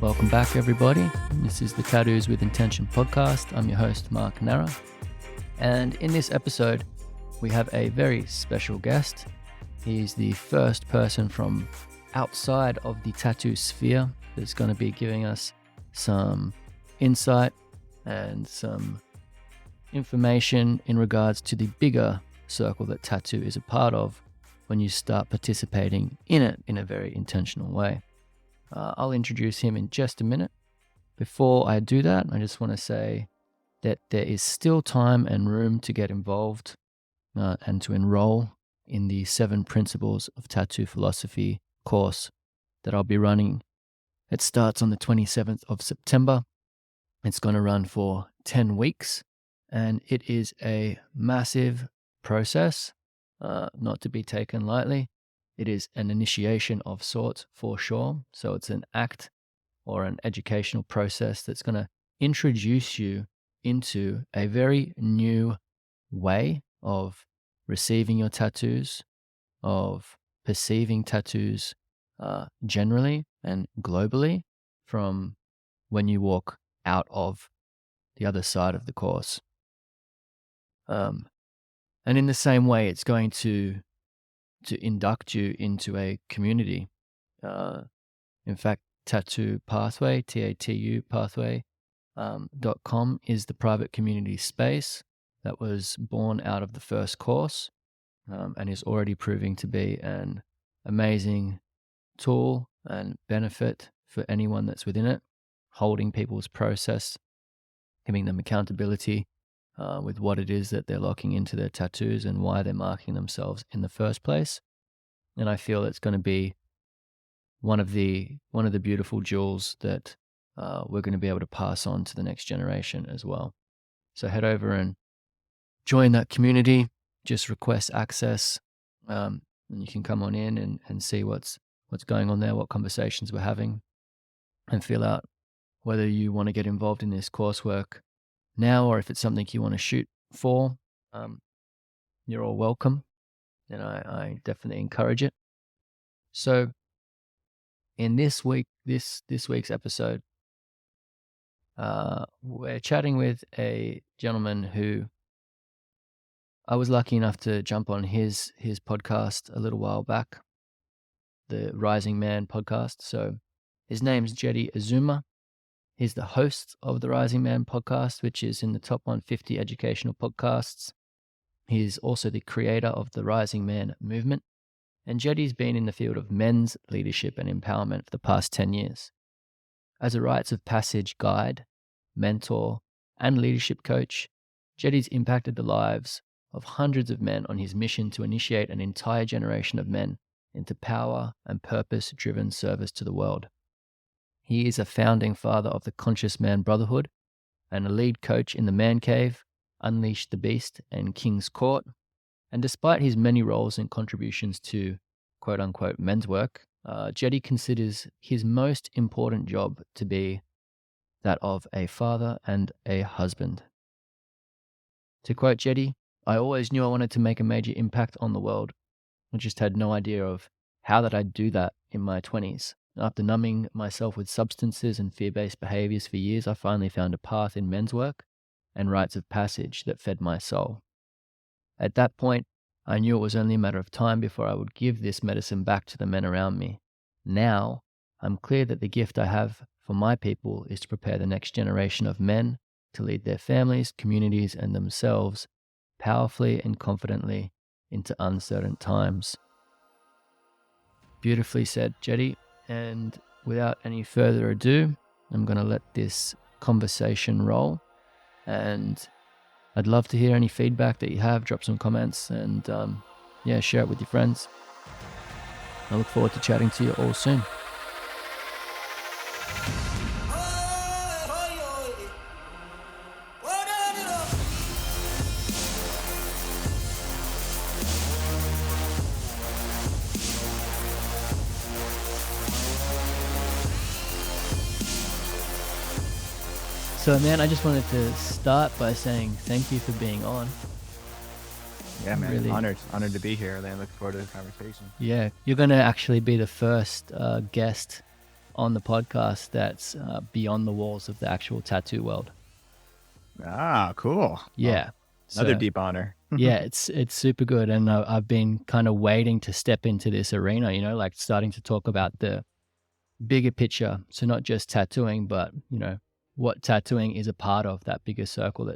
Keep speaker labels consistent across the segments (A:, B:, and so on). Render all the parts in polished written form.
A: Welcome back, everybody. This is the Tattoos with Intention podcast. I'm your host, Mark Nara. And in this episode, we have a very special guest. He's the first person from outside of the tattoo sphere that's going to be giving us some insight and some information in regards to the bigger circle that tattoo is a part of when you start participating in it in a very intentional way. I'll introduce him in just a minute. Before I do that, I just want to say that there is still time and room to get involved and to enroll in the 7 Principles of Tattoo Philosophy course that I'll be running. It starts on the 27th of September. It's going to run for 10 weeks, and it is a massive process, not to be taken lightly. It is an initiation of sorts for sure. So it's an act or an educational process that's going to introduce you into a very new way of receiving your tattoos, of perceiving tattoos generally and globally from when you walk out of the other side of the course. And in the same way, it's going to induct you into a community. In fact, Tattoo Pathway, TATU Pathway.com is the private community space that was born out of the first course and is already proving to be an amazing tool and benefit for anyone that's within it, holding people's process, giving them accountability with what it is that they're locking into their tattoos and why they're marking themselves in the first place. And I feel it's going to be one of the beautiful jewels that we're going to be able to pass on to the next generation as well. So head over and join that community. Just request access, and you can come on in and see what's going on there, what conversations we're having, and feel out whether you want to get involved in this coursework now, or if it's something you want to shoot for. You're all welcome, and I definitely encourage it. So in this week's episode, we're chatting with a gentleman who I was lucky enough to jump on his podcast a little while back, the Rising Man podcast. So his name's Jeddy Azuma. He's the host of the Rising Man podcast, which is in the top 150 educational podcasts. He's also the creator of the Rising Man movement. And Jeddy's been in the field of men's leadership and empowerment for the past 10 years. As a rites of passage guide, mentor, and leadership coach, Jeddy's impacted the lives of hundreds of men on his mission to initiate an entire generation of men into power and purpose-driven service to the world. He is a founding father of the Conscious Man Brotherhood and a lead coach in the Man Cave, Unleash the Beast, and King's Court. And despite his many roles and contributions to quote-unquote men's work, Jeddy considers his most important job to be that of a father and a husband. To quote Jeddy, "I always knew I wanted to make a major impact on the world. I just had no idea of how that I'd do that in my 20s. After numbing myself with substances and fear-based behaviors for years, I finally found a path in men's work and rites of passage that fed my soul. At that point, I knew it was only a matter of time before I would give this medicine back to the men around me. Now, I'm clear that the gift I have for my people is to prepare the next generation of men to lead their families, communities, and themselves powerfully and confidently into uncertain times." Beautifully said, Jeddy. And without any further ado, I'm going to let this conversation roll. And I'd love to hear any feedback that you have. Drop some comments and share it with your friends. I look forward to chatting to you all soon. So, man, I just wanted to start by saying thank you for being on.
B: Yeah, man.
A: Really
B: honored to be here. I'm looking forward to the conversation.
A: Yeah, you're going to actually be the first guest on the podcast that's beyond the walls of the actual tattoo world.
B: Ah, cool. Well,
A: Yeah.
B: another
A: So
B: deep honor.
A: yeah, it's super good, and I've been kind of waiting to step into this arena. Like starting to talk about the bigger picture. So not just tattooing, but what tattooing is a part of, that bigger circle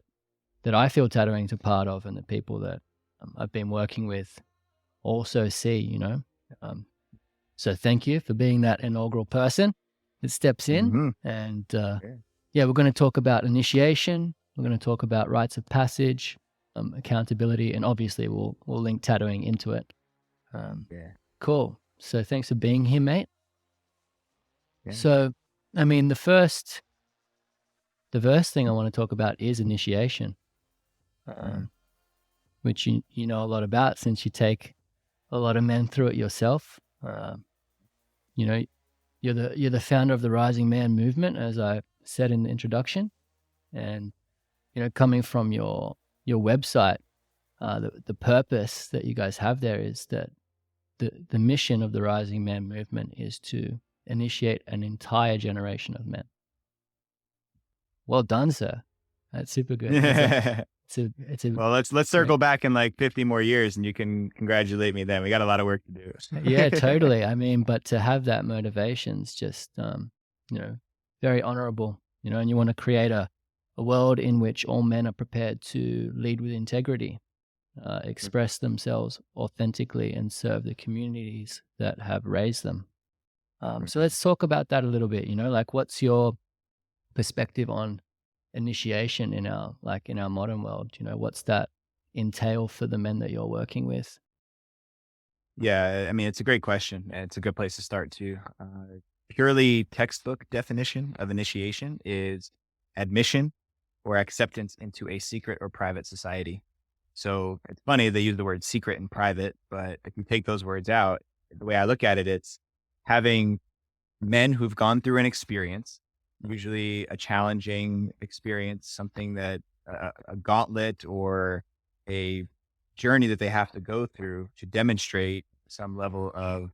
A: that I feel tattooing is a part of, and the people that I've been working with also see. Um, so thank you for being that inaugural person that steps in.
B: Hmm.
A: And
B: Yeah.
A: yeah, we're going to talk about initiation. We're going to talk about rites of passage, accountability, and obviously we'll link tattooing into it.
B: Yeah.
A: Cool. So thanks for being here, mate.
B: Yeah.
A: So, I mean, the first thing I want to talk about is initiation, which you know a lot about since you take a lot of men through it yourself. You know, you're the founder of the Rising Man movement, as I said in the introduction, and coming from your website, the purpose that you guys have there is that the mission of the Rising Man movement is to initiate an entire generation of men. Well done, sir. That's super good. It's a
B: Well, let's circle back in like 50 more years and you can congratulate me then. We got a lot of work to do.
A: yeah, totally. I mean, but to have that motivation's just very honorable, and you want to create a world in which all men are prepared to lead with integrity, express themselves authentically, and serve the communities that have raised them. So let's talk about that a little bit. Like, what's your perspective on initiation in our modern world? What's that entail for the men that you're working with?
B: Yeah, I mean, it's a great question, and it's a good place to start too. Purely textbook definition of initiation is admission or acceptance into a secret or private society. So it's funny they use the word secret and private, but if you take those words out, the way I look at it, it's having men who've gone through an experience, usually a challenging experience, something that a gauntlet or a journey that they have to go through to demonstrate some level of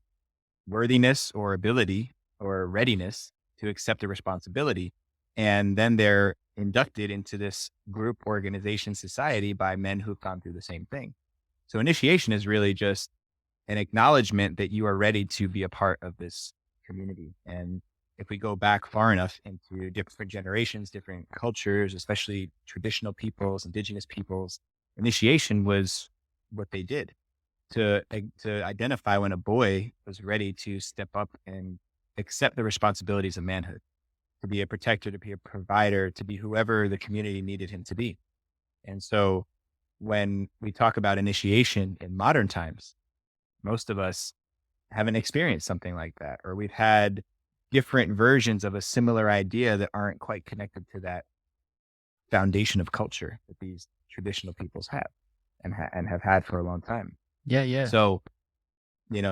B: worthiness or ability or readiness to accept the responsibility. And then they're inducted into this group organization society by men who've gone through the same thing. So initiation is really just an acknowledgement that you are ready to be a part of this community. And if we go back far enough into different generations, different cultures, especially traditional peoples, indigenous peoples, initiation was what they did to identify when a boy was ready to step up and accept the responsibilities of manhood, to be a protector, to be a provider, to be whoever the community needed him to be. And so when we talk about initiation in modern times, most of us haven't experienced something like that, or we've had different versions of a similar idea that aren't quite connected to that foundation of culture that these traditional peoples have and have had for a long time.
A: Yeah, yeah.
B: So,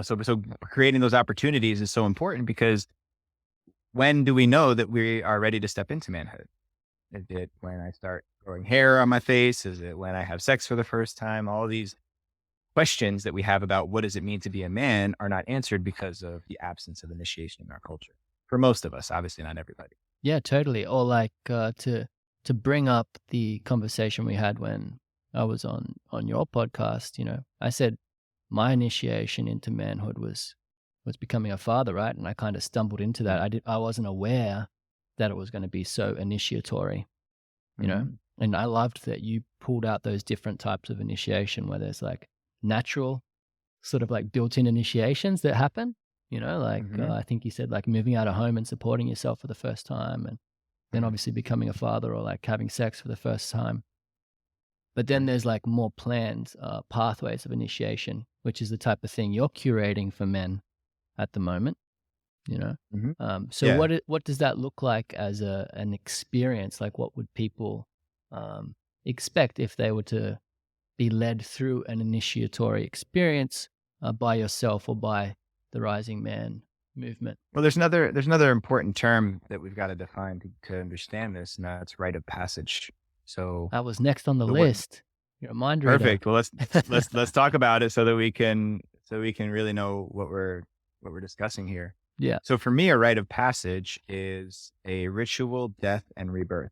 B: so creating those opportunities is so important, because when do we know that we are ready to step into manhood? Is it when I start growing hair on my face? Is it when I have sex for the first time? All these questions that we have about what does it mean to be a man are not answered because of the absence of initiation in our culture. For most of us, obviously not everybody.
A: Yeah, totally. Or like to bring up the conversation we had when I was on your podcast. I said my initiation into manhood was becoming a father, right? And I kind of stumbled into that. I wasn't aware that it was going to be so initiatory, And I loved that you pulled out those different types of initiation, where there's like natural, sort of like built-in initiations that happen. I think you said like moving out of home and supporting yourself for the first time, and then obviously becoming a father, or like having sex for the first time. But then there's like more planned pathways of initiation, which is the type of thing you're curating for men at the moment. So
B: Yeah.
A: what does that look like as an experience? Like, what would people expect if they were to be led through an initiatory experience by yourself or by the Rising Man movement?
B: Well, there's another important term that we've got to define to understand this, and that's rite of passage. So
A: That was next on the
B: the word
A: list. You're a mind reader.
B: perfect. Well, let's talk about it so that we can really know what we're discussing here.
A: Yeah.
B: So for me, a rite of passage is a ritual death and rebirth,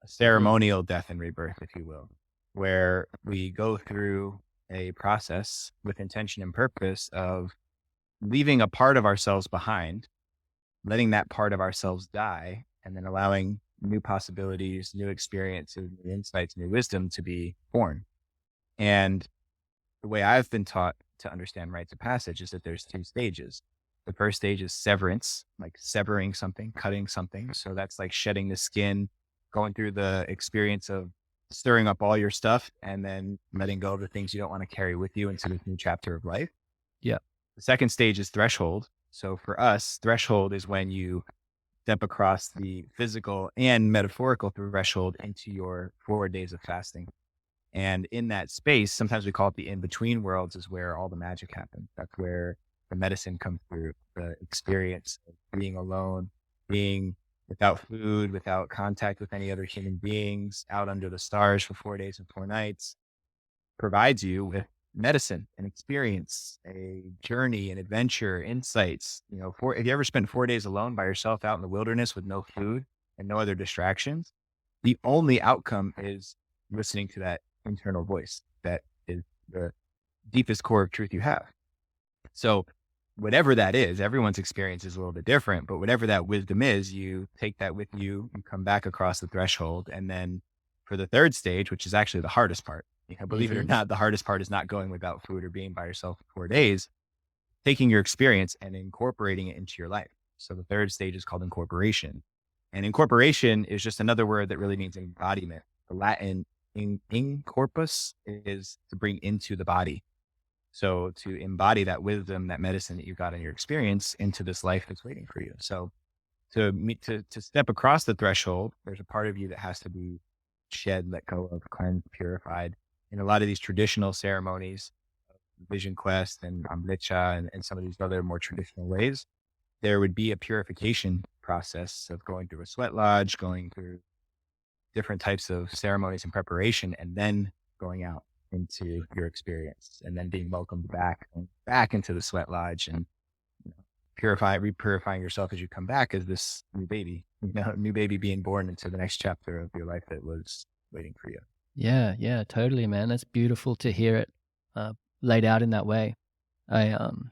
B: a
A: Mhm.
B: ceremonial death and rebirth, if you will, where we go through a process with intention and purpose of leaving a part of ourselves behind, letting that part of ourselves die, and then allowing new possibilities, new experiences, new insights, new wisdom to be born. And the way I've been taught to understand rites of passage is that there's two stages. The first stage is severance, like severing something, cutting something. So that's like shedding the skin, going through the experience of stirring up all your stuff and then letting go of the things you don't want to carry with you into this new chapter of life.
A: Yeah.
B: The second stage is threshold. So for us, threshold is when you step across the physical and metaphorical threshold into your 4 days of fasting. And in that space, sometimes we call it the in between worlds, is where all the magic happens. That's where the medicine comes through, the experience of being alone, being without food, without contact with any other human beings, out under the stars for 4 days and 4 nights, provides you with medicine and experience, a journey, an adventure, insights. If you ever spent 4 days alone by yourself out in the wilderness with no food and no other distractions, the only outcome is listening to that internal voice that is the deepest core of truth you have. So, whatever that is, everyone's experience is a little bit different, but whatever that wisdom is, you take that with you, you come back across the threshold. And then for the third stage, which is actually the hardest part, believe it or
A: Mhm.
B: not, the hardest part is not going without food or being by yourself for 4 days, taking your experience and incorporating it into your life. So, the third stage is called incorporation. And incorporation is just another word that really means embodiment. The Latin in corpus is to bring into the body. So to embody that wisdom, that medicine that you got in your experience into this life that's waiting for you. So to step across the threshold, there's a part of you that has to be shed, let go of, cleansed, purified. In a lot of these traditional ceremonies, Vision Quest and Amlicha and some of these other more traditional ways, there would be a purification process of going through a sweat lodge, going through different types of ceremonies and preparation, and then going out into your experience and then being welcomed back into the sweat lodge and repurifying yourself as you come back as this new baby, new baby being born into the next chapter of your life that was waiting for you.
A: Yeah, yeah, totally, man. That's beautiful to hear it uh, laid out in that way. I um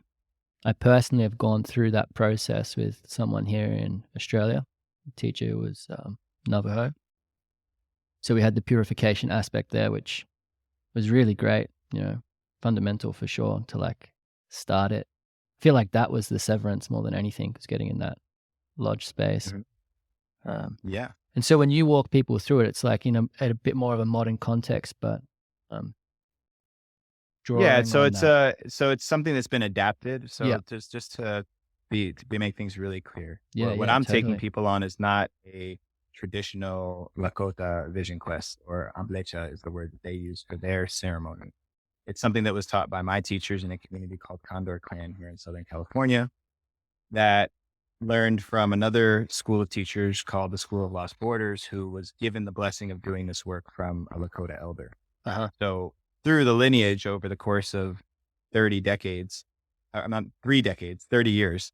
A: I personally have gone through that process with someone here in Australia. The teacher was Navajo, so we had the purification aspect there, which was really great. Fundamental for sure to like start it. I feel like that was the severance more than anything, because getting in that lodge space.
B: Mhm.
A: Um,
B: Yeah.
A: and so when you walk people through it, it's like at a bit more of a modern context, but um,
B: Yeah.
A: drawing
B: So
A: on that.
B: it's something that's been adapted.
A: Yeah,
B: So just to make things really clear,
A: yeah,
B: what
A: yeah,
B: I'm taking
A: totally.
B: people on is not a traditional Lakota vision quest, or Amblecha is the word that they use for their ceremony. It's something that was taught by my teachers in a community called Condor Clan here in Southern California that learned from another school of teachers called the School of Lost Borders, who was given the blessing of doing this work from a Lakota elder.
A: Uh huh.
B: So through the lineage over the course of 30 decades, not 3 decades, 30 years,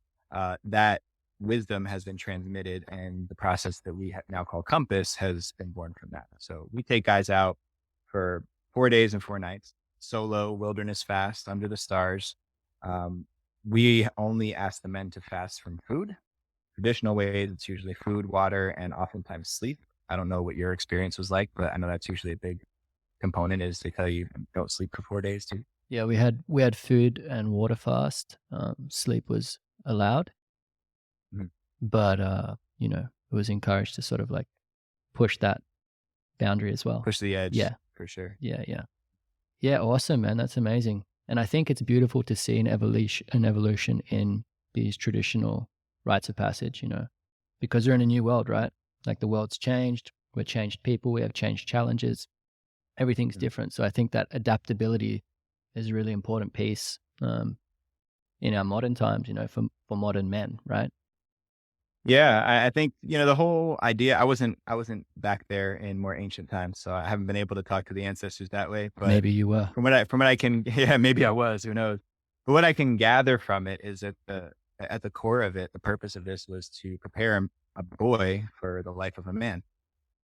B: that wisdom has been transmitted, and the process that we now call Compass has been born from that. So we take guys out for 4 days and 4 nights, solo wilderness fast under the stars. Um, we only ask the men to fast from food. Traditional ways, it's usually food, water, and oftentimes sleep. I don't know what your experience was like, but I know that's usually a big component is they tell you don't sleep for 4 days too.
A: Yeah, we had food and water fast. Sleep was allowed,
B: Mhm.
A: but it was encouraged to sort of like push that boundary as well.
B: Push the edge
A: Yeah,
B: for sure.
A: yeah, yeah. Yeah, awesome, man. That's amazing. And I think it's beautiful to see an evolution in these traditional rites of passage, because we're in a new world, right? Like the world's changed, we're changed people, we have changed challenges, everything's
B: Mhm.
A: different. So I think that adaptability is a really important piece in our modern times, for modern men, right?
B: Yeah, I think the whole idea. I wasn't back there in more ancient times, so I haven't been able to talk to the ancestors that way. But
A: Maybe you were.
B: from what I can, yeah, maybe I was. Who knows? But what I can gather from it is that at the core of it, the purpose of this was to prepare a boy for the life of a man.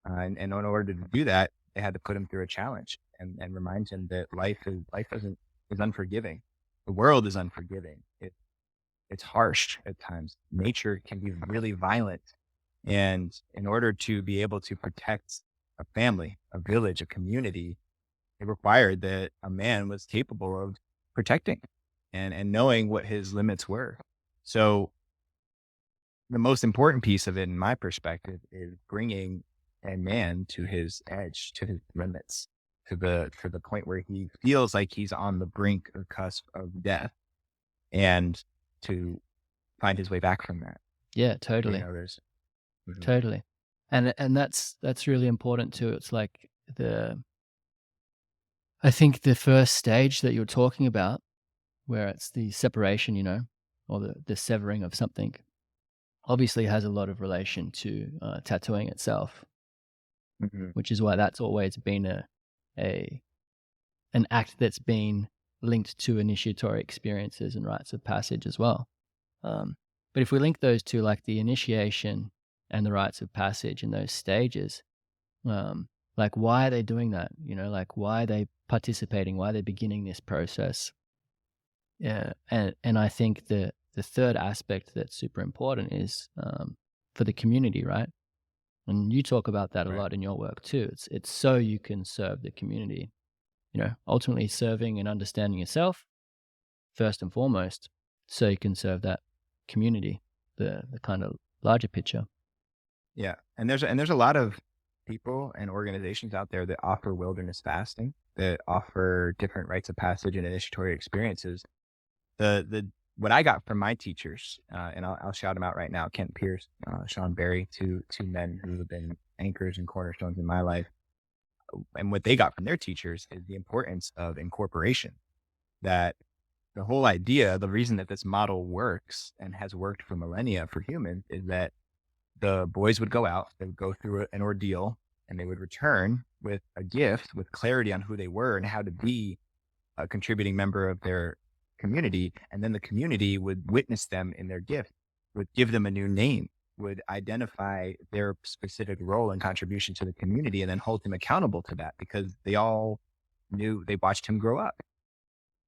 B: And in order to do that, they had to put him through a challenge and remind him that life is unforgiving. The world is unforgiving. It's harsh at times. Nature can be really violent. And in order to be able to protect a family, a village, a community, it required that a man was capable of protecting and knowing what his limits were. So the most important piece of it, in my perspective, is bringing a man to his edge, to his limits, to the point where he feels like he's on the brink or cusp of death, and to find his way back from that.
A: Yeah,
B: You
A: totally.
B: know, there's Mhm.
A: Totally. And that's really important too. It's like the I think the first stage that you're talking about, where it's the separation, or the severing of something, obviously has a lot of relation to tattooing itself,
B: Mhm.
A: which is why that's always been a an act that's been linked to initiatory experiences and rites of passage as well. But if we link those two, like the initiation and the rites of passage in those stages, um, like why are they doing that? Like why are they participating? Why are they beginning this process? Yeah, and I think the third aspect that's super important is for the community, right? And you talk about that a
B: Right.
A: lot in your work too. It's so you can serve the community. Ultimately serving and understanding yourself first and foremost, so you can serve that community, the kind of larger picture.
B: Yeah. And there's a lot of people and organizations out there that offer wilderness fasting, that offer different rites of passage and initiatory experiences. The what I got from my teachers, and I'll shout them out right now: Kent Pierce, Sean Berry, two men who have been anchors and cornerstones in my life. And what they got from their teachers is the importance of incorporation. That the whole idea, the reason that this model works and has worked for millennia for humans, is that the boys would go out, they would go through an ordeal, and they would return with a gift, with clarity on who they were and how to be a contributing member of their community. And then the community would witness them in their gift, would give them a new name, would identify their specific role and contribution to the community, and then hold him accountable to that, because they all knew, they watched him grow up.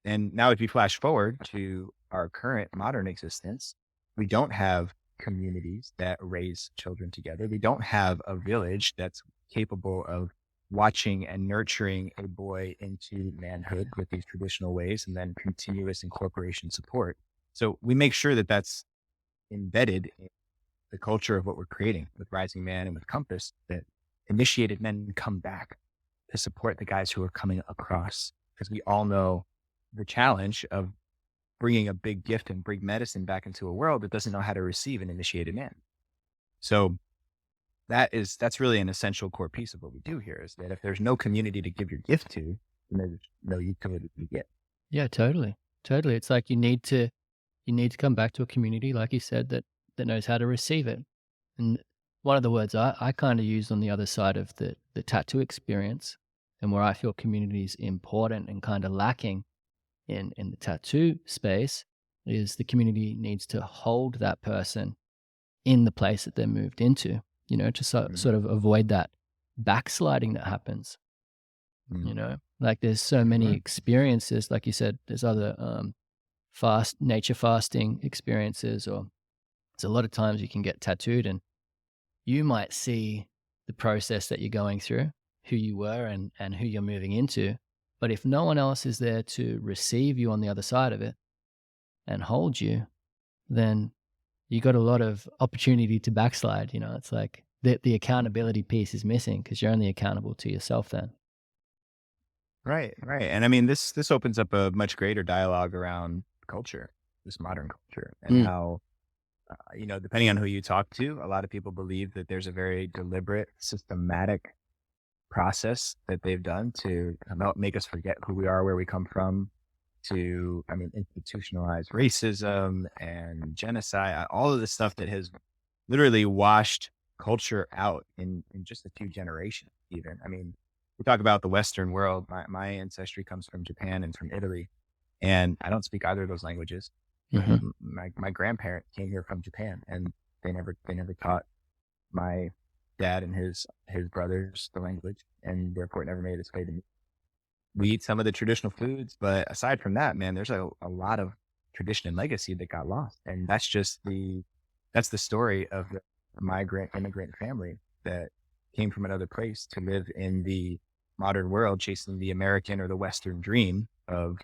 B: And now, if you flash forward to our current modern existence, we don't have communities that raise children together. We don't have a village that's capable of watching and nurturing a boy into manhood with these traditional ways, and then continuous incorporation support. So we make sure that that's embedded in the culture of what we're creating with Rising Man and with Compass, that initiated men come back to support the guys who are coming across, because we all know the challenge of bringing a big gift and big medicine back into a world that doesn't know how to receive an initiated man. So that's really an essential core piece of what we do here, is that if there's no community to give your gift to, then there's no utility to get.
A: Yeah, totally, totally. It's like you need to come back to a community, like you said, that knows how to receive it. And one of the words I kind of use on the other side of the tattoo experience, and where I feel community is important and kind of lacking in the tattoo space, is the community needs to hold that person in the place that they're moved into, to
B: Mm,
A: sort of avoid that backsliding that happens.
B: mm.
A: Like there's so
B: Good
A: many
B: word.
A: experiences, like you said, there's other nature fasting experiences, or there's a lot of times you can get tattooed and you might see the process that you're going through, who you were and who you're moving into. But if no one else is there to receive you on the other side of it and hold you, then you got a lot of opportunity to backslide. It's like the accountability piece is missing because you're only accountable to yourself then.
B: Right, right. And I mean, this opens up a much greater dialogue around culture, this modern culture, and
A: Mm,
B: how depending on who you talk to, a lot of people believe that there's a very deliberate, systematic process that they've done to make us forget who we are, where we come from, to, I mean, institutionalize racism and genocide, all of the stuff that has literally washed culture out in just a few generations, even. I mean, we talk about the Western world. My ancestry comes from Japan and from Italy, and I don't speak either of those languages.
A: Hmm.
B: My grandparents came here from Japan, and they never taught my dad and his brothers the language, and therefore it never made its way to me. We eat some of the traditional foods, but aside from that, man, there's a lot of tradition and legacy that got lost. And that's the story of the migrant immigrant family that came from another place to live in the modern world, chasing the American or the Western dream of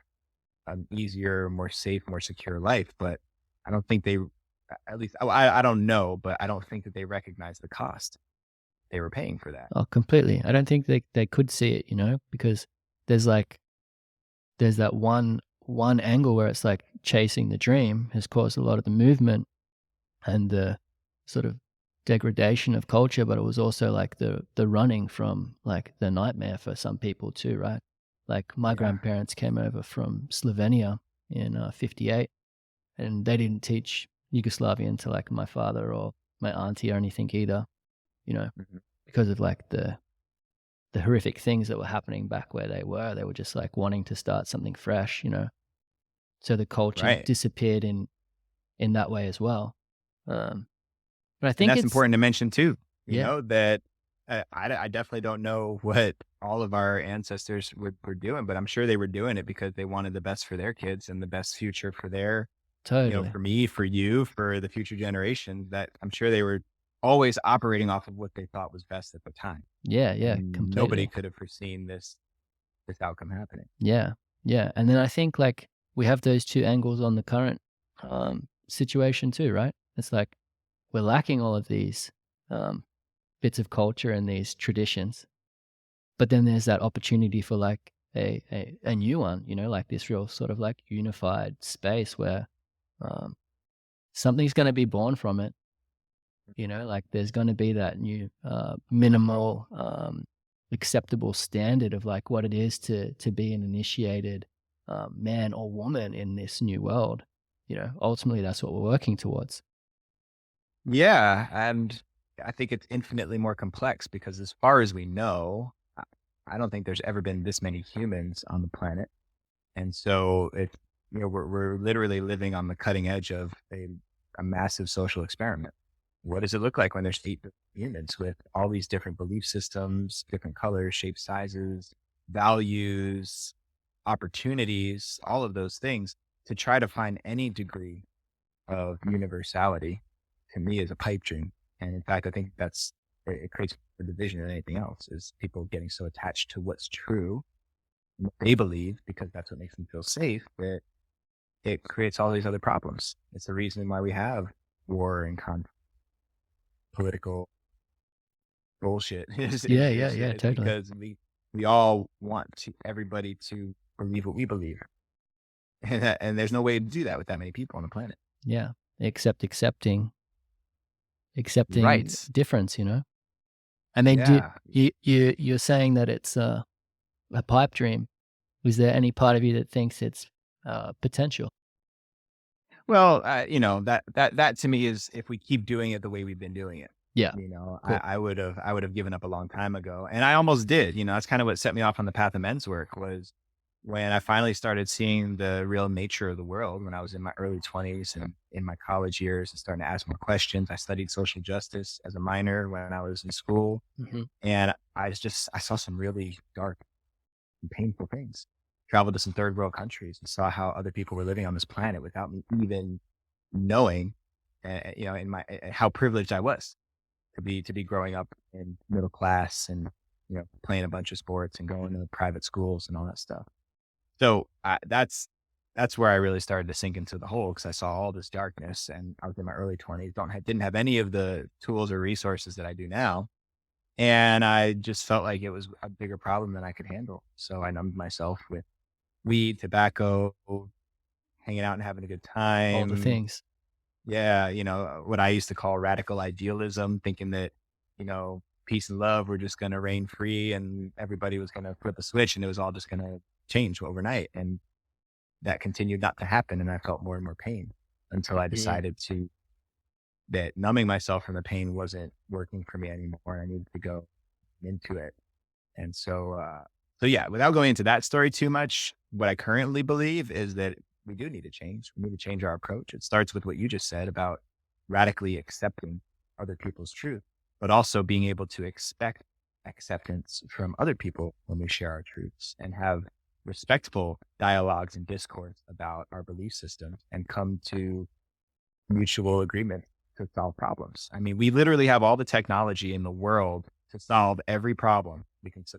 B: an easier, more safe, more secure life. But I don't think they, at least I don't know, but I don't think that they recognize the cost they were paying for that.
A: Oh, completely. I don't think they could see it, because there's like there's that one angle where it's like chasing the dream has caused a lot of the movement and the sort of degradation of culture, but it was also like the running from like the nightmare for some people too, right? Like my
B: Yeah.
A: grandparents came over from Slovenia in '58, and they didn't teach Yugoslavian to like my father or my auntie or anything either, you know,
B: Mhm.
A: because of like the horrific things that were happening back where they were. They were just like wanting to start something fresh, so the culture
B: Right.
A: disappeared in that way as well. Um, but I
B: And
A: think
B: that's
A: it's
B: important to mention too,
A: yeah,
B: that I definitely don't know what all of our ancestors were doing, but I'm sure they were doing it because they wanted the best for their kids and the best future for their,
A: totally.
B: for me, for you, for the future generation. That I'm sure they were always operating off of what they thought was best at the time.
A: Yeah, yeah,
B: And nobody
A: completely.
B: could have foreseen this outcome happening.
A: Yeah, yeah. And then I think like we have those two angles on the current situation too, right? It's like we're lacking all of these um, bits of culture and these traditions, but then there's that opportunity for like a new one, like this real sort of like unified space where um, something's going to be born from it. Like there's going to be that new minimal acceptable standard of like what it is to be an initiated man or woman in this new world. Ultimately that's what we're working towards.
B: Yeah, and I think it's infinitely more complex because as far as we know, I don't think there's ever been this many humans on the planet. And so we're literally living on the cutting edge of a massive social experiment. What does it look like when there's 8 billion humans with all these different belief systems, different colors, shapes, sizes, values, opportunities, all of those things to try to find any degree of universality to me is a pipe dream. And in fact, I think it creates more division than anything else is people getting so attached to what's true, what they believe, because that's what makes them feel safe, that it creates all these other problems. It's the reason why we have war and political bullshit
A: Yeah, yeah, yeah,
B: is
A: totally.
B: because we all want everybody to believe what we believe. And there's no way to do that with that many people on the planet.
A: Yeah, except accepting
B: Right.
A: difference. I mean,
B: Yeah.
A: you're saying that it's a pipe dream. Is there any part of you that thinks it's potential?
B: Well, that to me is if we keep doing it the way we've been doing it.
A: Yeah, cool.
B: I would have given up a long time ago, and I almost did. That's kind of what set me off on the path of men's work was when I finally started seeing the real nature of the world when I was in my early 20s and in my college years and starting to ask more questions. I studied social justice as a minor when I was in school,
A: Hmm.
B: and I saw some really dark and painful things. Traveled to some third world countries and saw how other people were living on this planet without me even knowing, in my how privileged I was to be growing up in middle class and playing a bunch of sports and going to private schools and all that stuff. So that's where I really started to sink into the hole because I saw all this darkness and I was in my early 20s. Didn't have any of the tools or resources that I do now, and I just felt like it was a bigger problem than I could handle. So I numbed myself with weed, tobacco, hanging out and having a good
A: All the
B: time.
A: things.
B: Yeah, what I used to call radical idealism, thinking that, peace and love were just going to reign free and everybody was going to flip a switch and it was all just going to change overnight. And that continued not to happen. And I felt more and more pain until I
A: Mm.
B: decided that numbing myself from the pain wasn't working for me anymore. I needed to go into it. And so yeah, without going into that story too much, what I currently believe is that we do need to change. We need to change our approach. It starts with what you just said about radically accepting other people's truth, but also being able to expect acceptance from other people when we share our truths and have respectful dialogues and discourse about our belief systems and come to mutual agreement to solve problems. I mean, we literally have all the technology in the world to solve every problem.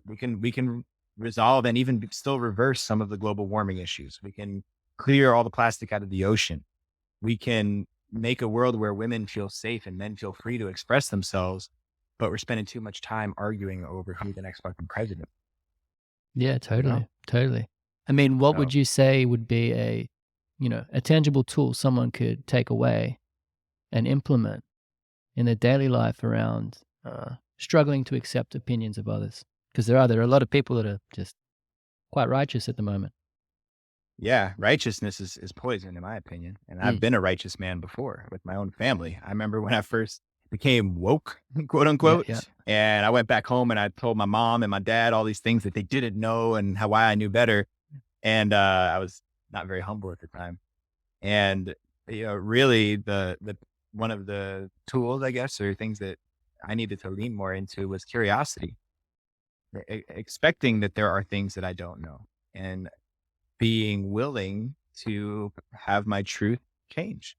B: We can resolve and even still reverse some of the global warming issues. We can clear all the plastic out of the ocean. We can make a world where women feel safe and men feel free to express themselves, but we're spending too much time arguing over who the next fucking president,
A: Yeah,
B: you know?
A: totally, totally. I mean, what
B: So
A: would you say would be a tangible tool someone could take away and implement in their daily life around struggling to accept opinions of others? Because there are a lot of people that are just quite righteous at the moment.
B: yeah, righteousness is poison in my opinion. And I've
A: Mm.
B: been a righteous man before with my own family. I remember when I first became woke, quote
A: Yeah, yeah,
B: unquote, and I went back home and I told my mom and my dad all these things that they didn't know and how why I knew better. And I was not very humble at the time. And really the one of the tools, I guess, or things that I needed to lean more into was curiosity, expecting that there are things that I don't know, and being willing to have my truth change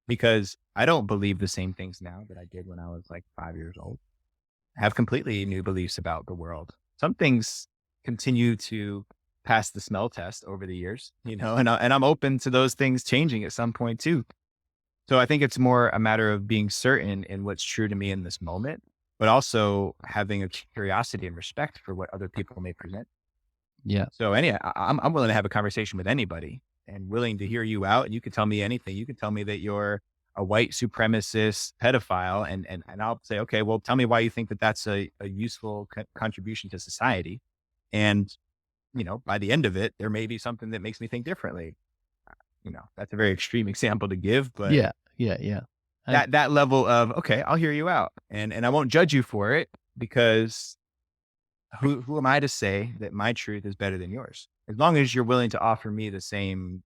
B: because I don't believe the same things now that I did when I was like 5 years old. I have completely new beliefs about the world. Some things continue to pass the smell test over the years, and I'm open to those things changing at some point too. So I think it's more a matter of being certain in what's true to me in this moment, but also having a curiosity and respect for what other people may present.
A: yeah,
B: So I'm willing to have a conversation with anybody and willing to hear you out. And you can tell me anything. You can tell me that you're a white supremacist pedophile, and I'll say, okay, well, tell me why you think that that's a useful contribution to society. And by the end of it, there may be something that makes me think differently. That's a very extreme example to give, but
A: yeah, yeah, yeah. I,
B: that level of okay, I'll hear you out, and I won't judge you for it because who am I to say that my truth is better than yours? As long as you're willing to offer me the same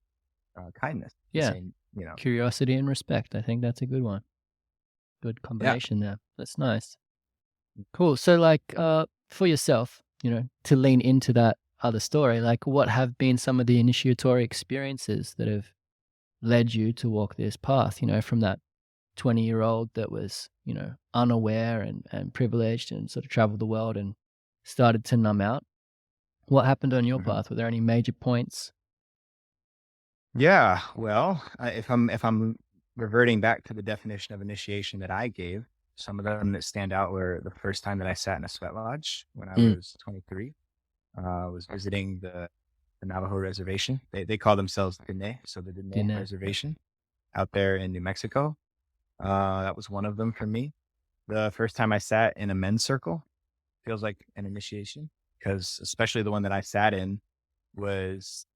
B: kindness, the
A: yeah,
B: same,
A: curiosity and respect. I think that's a good one. Good
B: yeah.
A: combination there. That's nice. Cool. So, like, for yourself, to lean into that other story, like, what have been some of the initiatory experiences that have led you to walk this path? From that 20-year-old that was, unaware and privileged and sort of traveled the world and started to numb out. What happened on your
B: Mhm.
A: path? Were there any major points?
B: Yeah. Well, if I'm reverting back to the definition of initiation that I gave, some of them that stand out were the first time that I sat in a sweat lodge when I
A: Mm.
B: was 23. I was visiting the Navajo reservation. They call themselves Dene, so the Dene
A: Dinner.
B: reservation out there in New Mexico. That was one of them for me. The first time I sat in a men's circle feels like an initiation because especially the one that I sat in was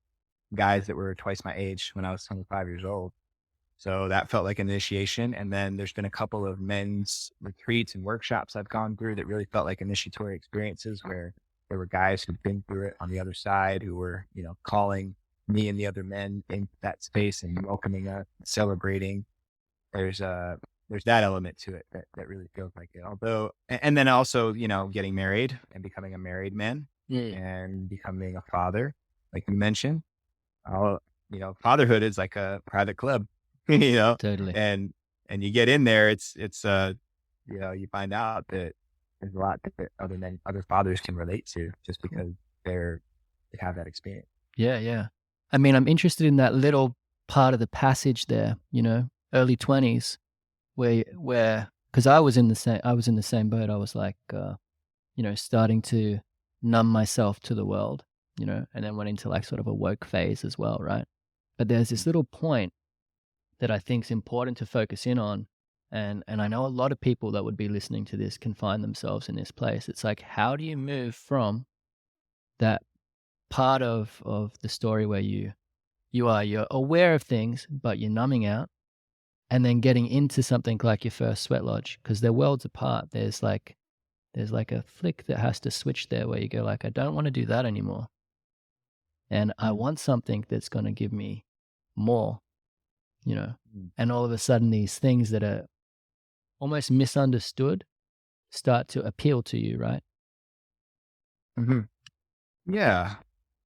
B: guys that were twice my age when I was 25 years old. So that felt like an initiation. And then there's been a couple of men's retreats and workshops I've gone through that really felt like initiatory experiences where there were guys who'd been through it on the other side who were, calling me and the other men in that space and welcoming us, celebrating. There's there's that element to it that really feels like it. Although, and then also, getting married and becoming a married man
A: Mm.
B: and becoming a father, like you mentioned. All fatherhood is like a private club, you know,
A: Totally.
B: and you get in there, you find out that there's a lot that other fathers can relate to just because they have that experience.
A: Yeah, yeah. I mean, I'm interested in that little part of the passage there, early 20s where because I was in the same boat. I was like, starting to numb myself to the world, and then went into like sort of a woke phase as well, right? But there's this
B: Mm,
A: little point that I think is important to focus in on. And I know a lot of people that would be listening to this can find themselves in this place. It's like, how do you move from that part of the story where you're aware of things, but you're numbing out, and then getting into something like your first sweat lodge, because they're worlds apart. There's like a flick that has to switch there where you go like, I don't want to do that anymore. And I
B: mm,
A: want something that's going to give me more, you know,
B: Mm.
A: and all of a sudden these things that are almost misunderstood start to appeal to you, right?
B: Hmm. Yeah,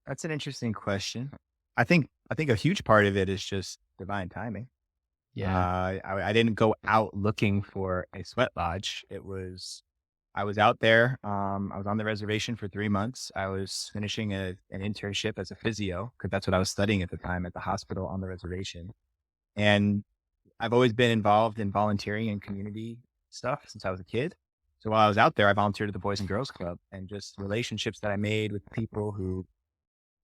B: that's an interesting question. I think a huge part of it is just divine timing.
A: Yeah.
B: I didn't go out looking for a sweat lodge. I was out there. I was on the reservation for 3 months. I was finishing an internship as a physio because that's what I was studying at the time at the hospital on the reservation. And I've always been involved in volunteering and community stuff since I was a kid. So while I was out there, I volunteered at the Boys and Girls Club, and just relationships that I made with people who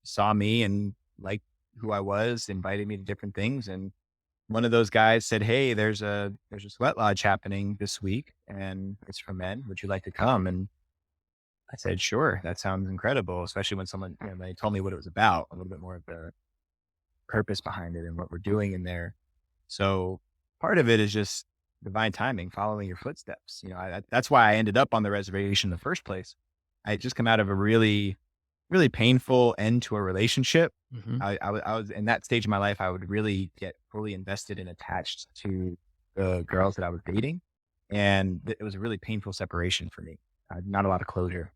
B: saw me and liked who I was, invited me to different things. And one of those guys said, "Hey, there's a sweat lodge happening this week, and it's for men. Would you like to come?" And I said, "Sure, that sounds incredible." Especially when someone, they told me what it was about, a little bit more of the purpose behind it and what we're doing in there. So part of it is just divine timing, following your footsteps. That's why I ended up on the reservation in the first place. I had just come out of a really, really painful end to a relationship.
A: Hmm.
B: I was in that stage of my life. I would really get fully invested and attached to the girls that I was dating, and it was a really painful separation for me. Not a lot of closure,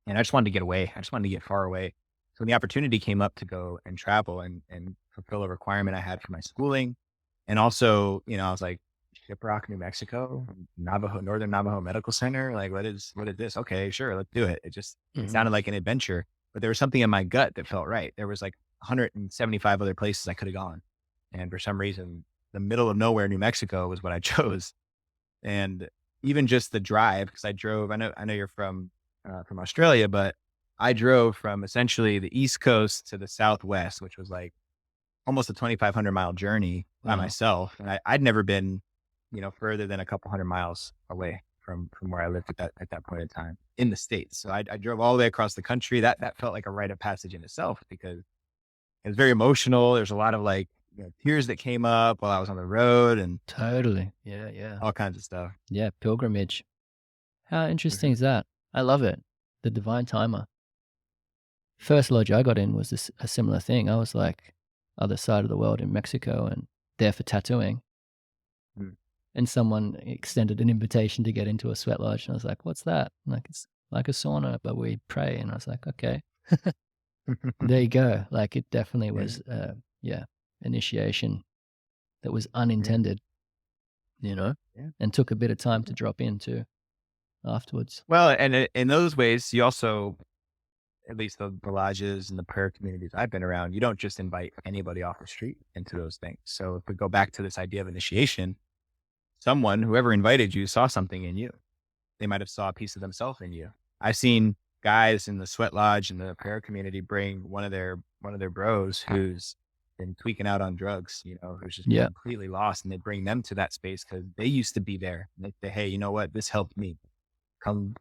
B: and I just wanted to get away. I just wanted to get far away. So when the opportunity came up to go and travel and fulfill a requirement I had for my schooling, and also, I was like, Shiprock, New Mexico, Navajo, Northern Navajo Medical Center. Like, what is this? Okay, sure, let's do it. It
A: Hmm.
B: sounded like an adventure, but there was something in my gut that felt right. There was like 175 other places I could have gone, and for some reason, the middle of nowhere, New Mexico, was what I chose. And even just the drive, because I drove. I know you're from Australia, but I drove from essentially the East Coast to the Southwest, which was like almost a 2,500-mile journey by
A: Wow.
B: myself, and I'd never been, further than a couple 100 miles away from where I lived at that point in time in the States. So I drove all the way across the country. That felt like a rite of passage in itself because it was very emotional. There's a lot of, like, tears that came up while I was on the road and
A: Totally. Yeah. Yeah.
B: all kinds of stuff.
A: Yeah. Pilgrimage. How interesting
B: Mhm.
A: is that? I love it. The divine timer. First lodge I got in was a similar thing. I was like other side of the world in Mexico and there for tattooing.
B: Mm.
A: And someone extended an invitation to get into a sweat lodge. And I was like, what's that? Like, it's like a sauna, but we pray. And I was like, okay, there you go. Like, it definitely
B: Yeah,
A: was, yeah, initiation that was
B: yeah,
A: unintended, you know,
B: yeah.
A: and took a bit of time to drop into afterwards.
B: Well, and in those ways, you also, at least the lodges and the prayer communities I've been around, you don't just invite anybody off the street into those things. So if we go back to this idea of initiation, whoever invited you, saw something in you. They might have saw a piece of themselves in you. I've seen guys in the sweat lodge and the prayer community bring one of their bros who's been tweaking out on drugs, who's just been
A: Yeah.
B: completely lost, and they bring them to that space because they used to be there. And they say, "Hey, you know what? This helped me. Come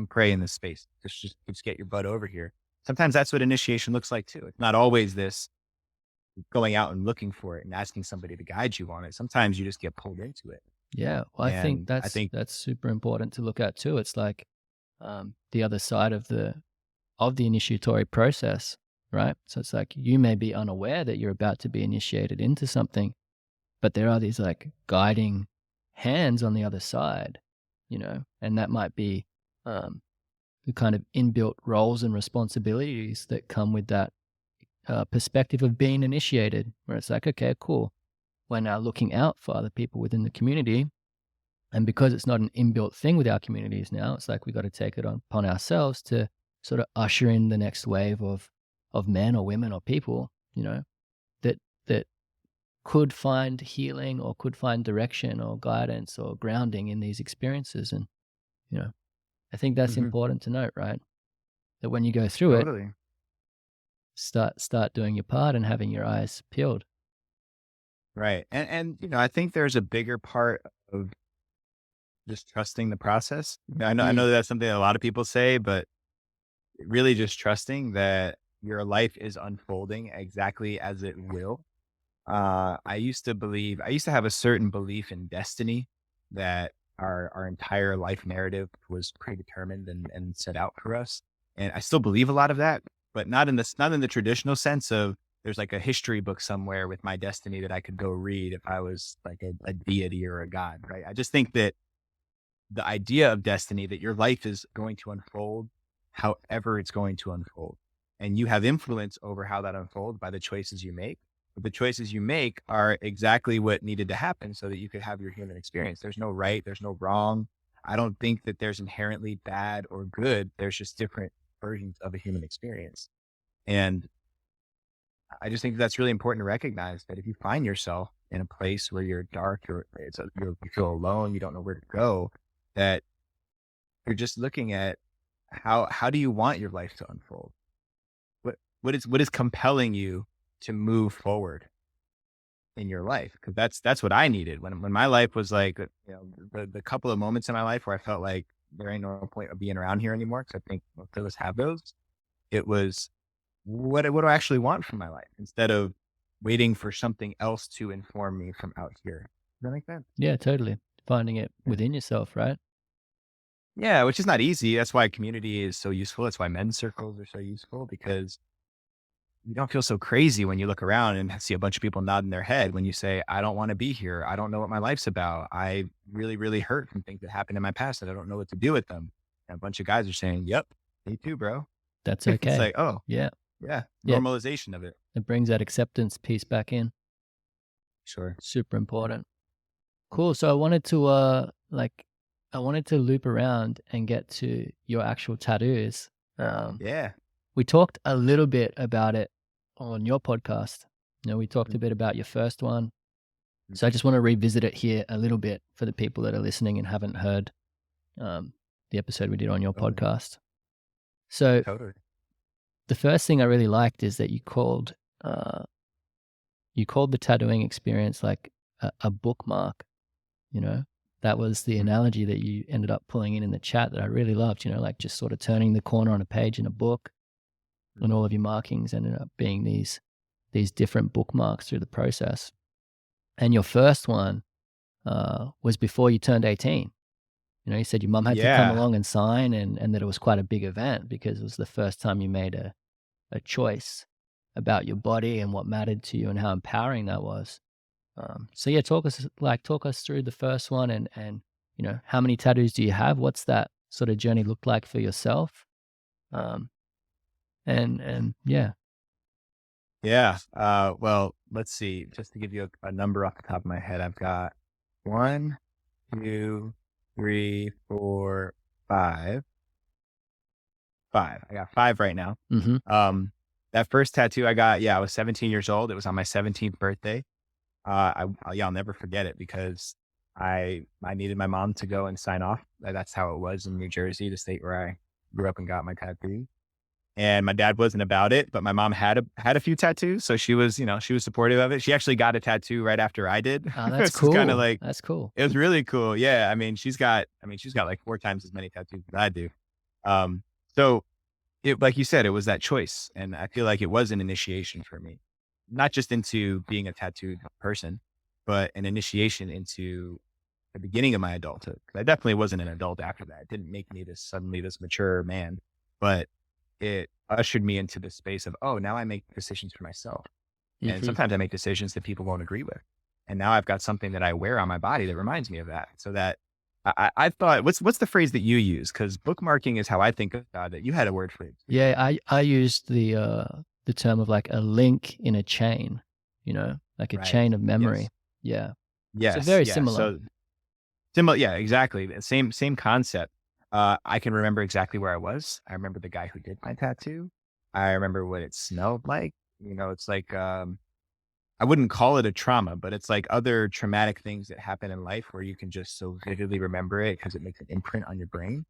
B: pray in this space. Just get your butt over here." Sometimes that's what initiation looks like too. It's not always this going out and looking for it and asking somebody to guide you on it. Sometimes you just get pulled into it.
A: Yeah. Well, I think
B: And I think,
A: that's super important to look at too. It's like the other side of the initiatory process, right? So it's like you may be unaware that you're about to be initiated into something, but there are these like guiding hands on the other side, and that might be um, the kind of inbuilt roles and responsibilities that come with that perspective of being initiated, where it's like, okay, cool. We're now looking out for other people within the community. And because it's not an inbuilt thing with our communities now, it's like we got to take it upon ourselves to sort of usher in the next wave of men or women or people, that that could find healing or could find direction or guidance or grounding in these experiences. And, you know, I think that's
B: mhm,
A: important to note, right? That when you go through it,
B: totally.
A: start doing your part and having your eyes peeled.
B: Right. And I think there's a bigger part of just trusting the process. I know
A: Mm.
B: that that's something that a lot of people say, but really just trusting that your life is unfolding exactly as it will. I used to have a certain belief in destiny, that our entire life narrative was predetermined and set out for us. And I still believe a lot of that, but not in the traditional sense of there's like a history book somewhere with my destiny that I could go read if I was like a deity or a god, right? I just think that the idea of destiny, that your life is going to unfold however it's going to unfold. And you have influence over how that unfolds by the choices you make. But the choices you make are exactly what needed to happen so that you could have your human experience. There's no right, there's no wrong. I don't think that there's inherently bad or good. There's just different versions of a human experience. And I just think that's really important to recognize that if you find yourself in a place where you're dark or you feel alone, you don't know where to go, that you're just looking at how do you want your life to unfold? What is compelling you to move forward in your life? Because that's what I needed when my life was like, the couple of moments in my life where I felt like there ain't no point of being around here anymore. Because I think most of us have those. It was what do I actually want from my life instead of waiting for something else to inform me from out here. Does that make sense?
A: Yeah, totally. Finding it
B: Yeah.
A: within yourself, right?
B: Yeah, which is not easy. That's why community is so useful. That's why men's circles are so useful because you don't feel so crazy when you look around and see a bunch of people nodding their head when you say, I don't want to be here. I don't know what my life's about. I really, really hurt from things that happened in my past that I don't know what to do with them. And a bunch of guys are saying, yep, me too, bro.
A: That's
B: It's
A: okay.
B: like, oh,
A: Yeah.
B: yeah,
A: Yeah.
B: normalization of it.
A: It brings that acceptance piece back in.
B: Sure.
A: Super important. Cool. So I wanted to loop around and get to your actual tattoos.
B: Yeah.
A: We talked a little bit about it on your podcast. We talked a bit about your first one. So I just want to revisit it here a little bit for the people that are listening and haven't heard um, the episode we did on your
B: Totally.
A: podcast. So
B: Totally.
A: the first thing I really liked is that you called the tattooing experience like a bookmark. You know, that was the
B: Mhm.
A: analogy that you ended up pulling in the chat that I really loved. Like just sort of turning the corner on a page in a book, and all of your markings ended up being these different bookmarks through the process. And your first one was before you turned 18. You said your mum had to come
B: Yeah.
A: along and sign, and that it was quite a big event because it was the first time you made a choice about your body and what mattered to you and how empowering that was. So yeah, talk us through the first one, and how many tattoos do you have? What's that sort of journey look like for yourself? Um, and yeah.
B: Yeah. Well, let's see. Just to give you a number off the top of my head, I've got one, two, three, four, five. Five. I got five right now.
A: Mm-hmm.
B: That first tattoo I got, yeah, I was 17 years old. It was on my 17th birthday. I'll never forget it because I needed my mom to go and sign off. That's how it was in New Jersey, the state where I grew up and got my tattoo. And my dad wasn't about it, but my mom had a few tattoos, so she was supportive of it. She actually got a tattoo right after I did.
A: Oh, that's
B: This is kind of
A: cool.
B: like
A: That's cool.
B: it was really cool. Yeah, she's got like four times as many tattoos as I do. So it like you said, it was that choice, and I feel like it was an initiation for me, not just into being a tattooed person, but an initiation into the beginning of my adulthood. 'Cause I definitely wasn't an adult after that. It didn't make me this mature man, but it ushered me into this space of, oh, now I make decisions for myself. And
A: Mm-hmm.
B: sometimes I make decisions that people won't agree with. And now I've got something that I wear on my body that reminds me of that. So that I thought, what's the phrase that you use? Because bookmarking is how I think of that. You had a word for it.
A: Yeah, I used the term of like a link in a chain. Like a
B: Right.
A: chain of memory.
B: Yes.
A: Yeah. So
B: Yes.
A: very
B: Yeah.
A: similar.
B: So similar. Yeah, exactly. The same concept. I can remember exactly where I was. I remember the guy who did my tattoo. I remember what it smelled like. It's like, I wouldn't call it a trauma, but it's like other traumatic things that happen in life where you can just so vividly remember it because it makes an imprint on your brain.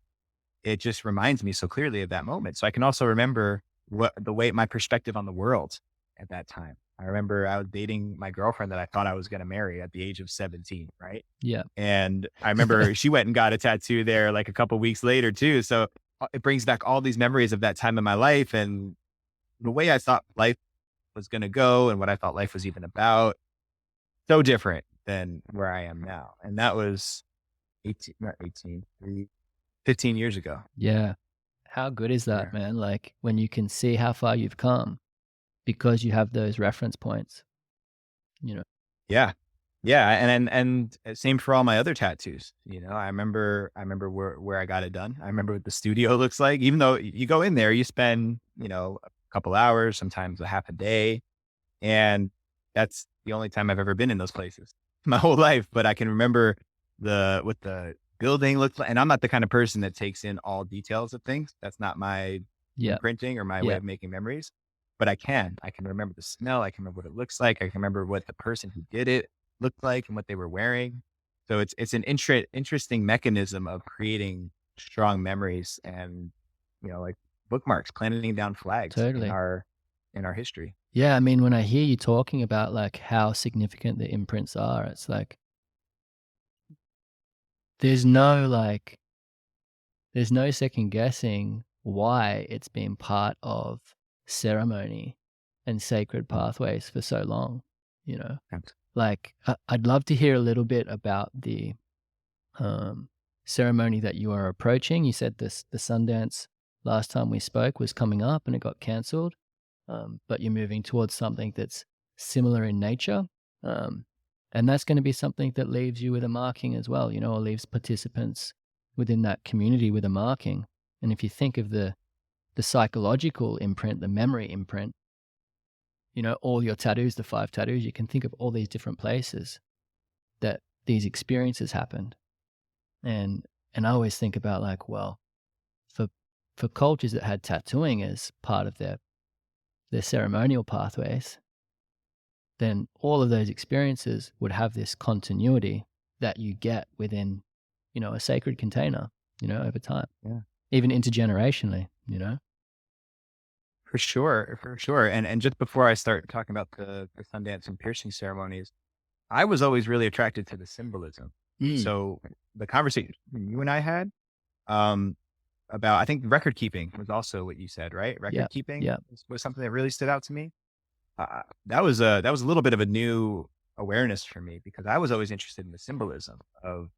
B: It just reminds me so clearly of that moment. So I can also remember my perspective on the world at that time. I remember I was dating my girlfriend that I thought I was going to marry at the age of 17, right?
A: Yeah.
B: And I remember she went and got a tattoo there like a couple weeks later too. So it brings back all these memories of that time in my life and the way I thought life was going to go and what I thought life was even about. So different than where I am now. And that was 18, not 18, 15 years ago.
A: Yeah. How good is that,
B: Yeah.
A: man? Like when you can see how far you've come, because you have those reference points, you know?
B: Yeah. Yeah, and same for all my other tattoos, I remember where I got it done. I remember what the studio looks like, even though you go in there, you spend, a couple hours, sometimes a half a day, and that's the only time I've ever been in those places my whole life, but I can remember what the building looked like, and I'm not the kind of person that takes in all details of things. That's not my
A: Yeah,
B: imprinting or my way
A: yeah,
B: of making memories, but I can remember the smell, I can remember what it looks like, I can remember what the person who did it looked like and what they were wearing. So it's an interesting mechanism of creating strong memories and, like bookmarks, planting down flags
A: totally.
B: in our history.
A: Yeah, I mean, when I hear you talking about, like, how significant the imprints are, it's like, there's no, like there's no second guessing why it's been part of ceremony and sacred pathways for so long, you know?
B: Abs
A: Like, I'd love to hear a little bit about the, um, ceremony that you are approaching. You said the Sundance last time we spoke was coming up and it got canceled, but you're moving towards something that's similar in nature, um, and that's gonna be something that leaves you with a marking as well, or leaves participants within that community with a marking. And if you think of the psychological imprint, the memory imprint, all your tattoos, the 5 tattoos, you can think of all these different places that these experiences happened. And I always think about, like, well, for cultures that had tattooing as part of their ceremonial pathways, then all of those experiences would have this continuity that you get within, a sacred container, over time,
B: Yeah.
A: even intergenerationally.
B: For sure, for sure. And just before I start talking about the Sundance and piercing ceremonies, I was always really attracted to the symbolism.
A: Mm.
B: So the conversation you and I had, um, about I think record keeping was also what you said, right?
A: Yeah,
B: Record keeping
A: yeah,
B: was something that really stood out to me. That was a little bit of a new awareness for me because I was always interested in the symbolism of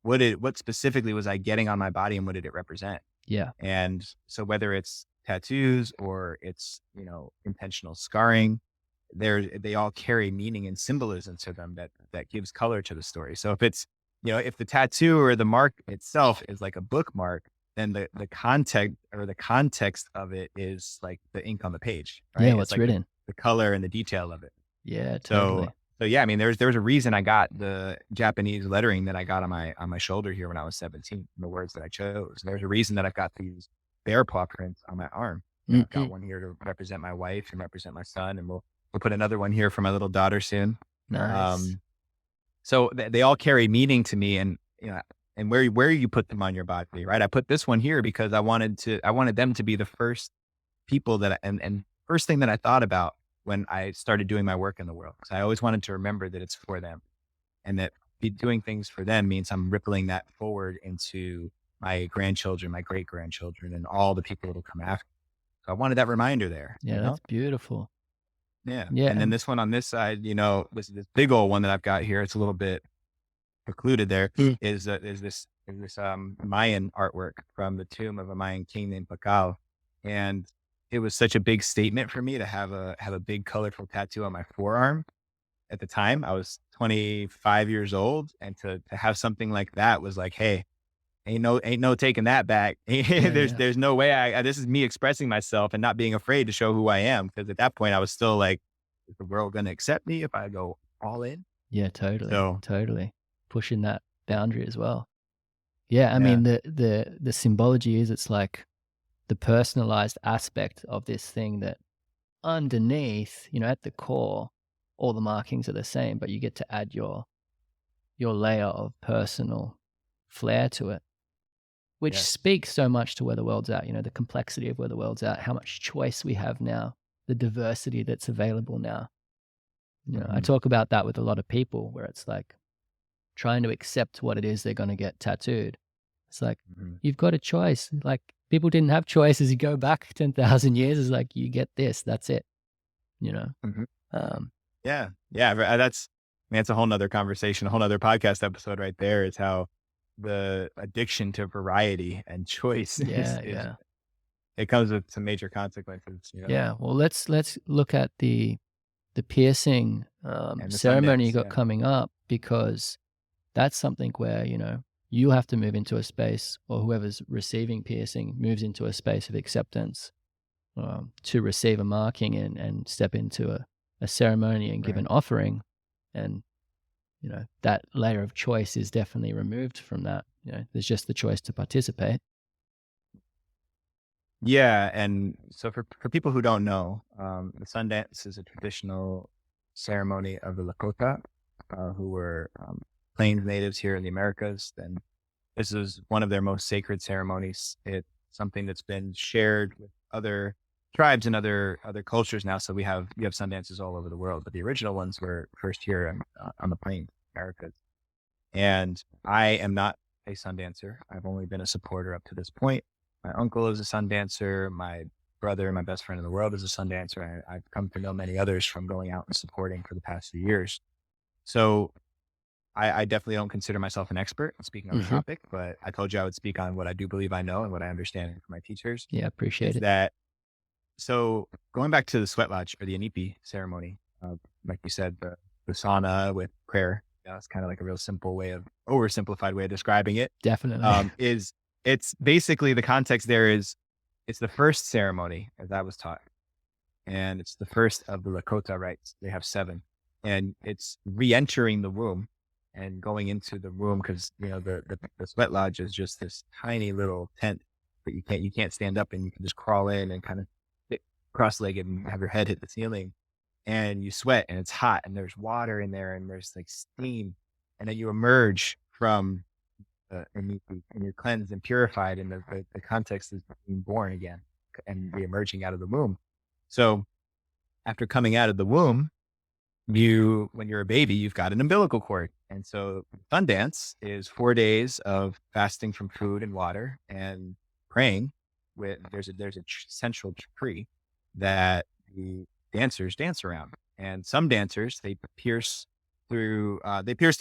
B: what specifically was I getting on my body and what did it represent?
A: yeah,
B: And so whether it's tattoos or it's, intentional scarring, they all carry meaning and symbolism to them that gives color to the story. So if the tattoo or the mark itself is like a bookmark, then the context or the context of it is like the ink on the page,
A: yeah,
B: right? It's
A: what's
B: like
A: written.
B: the color and the detail of it.
A: Yeah,
B: So
A: totally.
B: so yeah, I mean, there's a reason I got the Japanese lettering that I got on my shoulder here when I was 17, the words that I chose. There's a reason that I've got these bear paw prints on my arm. I've got
A: Mhm.
B: one here to represent my wife and represent my son, and we'll put another one here for my little daughter soon.
A: Nice.
B: Um, so they all carry meaning to me, and and where you put them on your body, right? I put this one here because I wanted them to be the first people and first thing that I thought about when I started doing my work in the world. 'Cause I always wanted to remember that it's for them and that be doing things for them means I'm rippling that forward into my grandchildren, my great grandchildren, and all the people that'll come after. So I wanted that reminder there,
A: Yeah, that's beautiful.
B: Yeah.
A: Yeah,
B: And then
A: and
B: this one on this side, this big old one that I've got here, it's a little bit precluded there,
A: Mm.
B: is this Mayan artwork from the tomb of a Mayan king named Pakal. And it was such a big statement for me to have a big colorful tattoo on my forearm. At the time, I was 25 years old, and to have something like that was like, hey, ain't no taking that back.
A: Yeah, yeah.
B: There's no way this is me expressing myself and not being afraid to show who I am. Because at that point, I was still like, is the world going to accept me if I go all in?
A: Yeah, totally,
B: So
A: totally. Pushing that boundary as well. Yeah, I
B: yeah.
A: mean, the symbology is it's like the personalized aspect of this thing that underneath, at the core, all the markings are the same, but you get to add your layer of personal flair to it, which
B: Yes.
A: speaks so much to where the world's at, the complexity of where the world's at, how much choice we have now, the diversity that's available now. I
B: Mhm.
A: talk about that with a lot of people where it's like trying to accept what it is they're going to get tattooed. It's like,
B: Mhm.
A: you've got a choice. Like, people didn't have choices. You go back 10,000 years, it's like, you get this, that's it, you know?
B: Mhm.
A: Um,
B: Yeah. Yeah. That's, I mean, it's a whole nother conversation, a whole nother podcast episode right there is how the addiction to variety and choice
A: yeah,
B: is
A: yeah.
B: it comes with some major consequences,
A: Yeah. Well, let's look at the piercing
B: and the
A: ceremony you
B: Sundance.
A: got
B: Yeah.
A: coming up, because that's something where, you have to move into a space, or whoever's receiving piercing moves into a space of acceptance, to receive a marking and step into a ceremony and give
B: Right.
A: an offering. And, that layer of choice is definitely removed from that. There's just the choice to participate.
B: Yeah, and so for people who don't know, the Sundance is a traditional ceremony of the Lakota, who were Plains natives here in the Americas. And this is one of their most sacred ceremonies. It's something that's been shared with other tribes and other cultures now. So we have Sundances all over the world, but the original ones were first here on the Plains, Americas. And I am not a sun dancer. I've only been a supporter up to this point. My uncle is a sun dancer. My brother, my best friend in the world, is a sun dancer. I've come to know many others from going out and supporting for the past few years. So I definitely don't consider myself an expert in speaking on the
A: Hmm.
B: topic, but I told you I would speak on what I do believe I know and what I understand from my teachers.
A: Yeah, appreciate
B: Is
A: it.
B: that so? Going back to the sweat lodge or the inipi ceremony, like you said, the sauna with prayer. It's kind of like a real simple way of oversimplified way of describing it.
A: Definitely.
B: Is it's basically the context there is it's the first ceremony as I was taught, and it's the first of the Lakota rites. They have seven, and it's re-entering the womb and going into the womb because the sweat lodge is just this tiny little tent, but you can't stand up and you can just crawl in and kind of sit cross-legged and have your head hit the ceiling, and you sweat and it's hot and there's water in there and there's like steam, and then you emerge from and you're cleansed and purified, and the context is being born again and re-emerging out of the womb. So after coming out of the womb, when you're a baby, you've got an umbilical cord. And so Sundance is 4 days of fasting from food and water and praying with, there's a central tree that the dancers dance around. And some dancers, they pierce through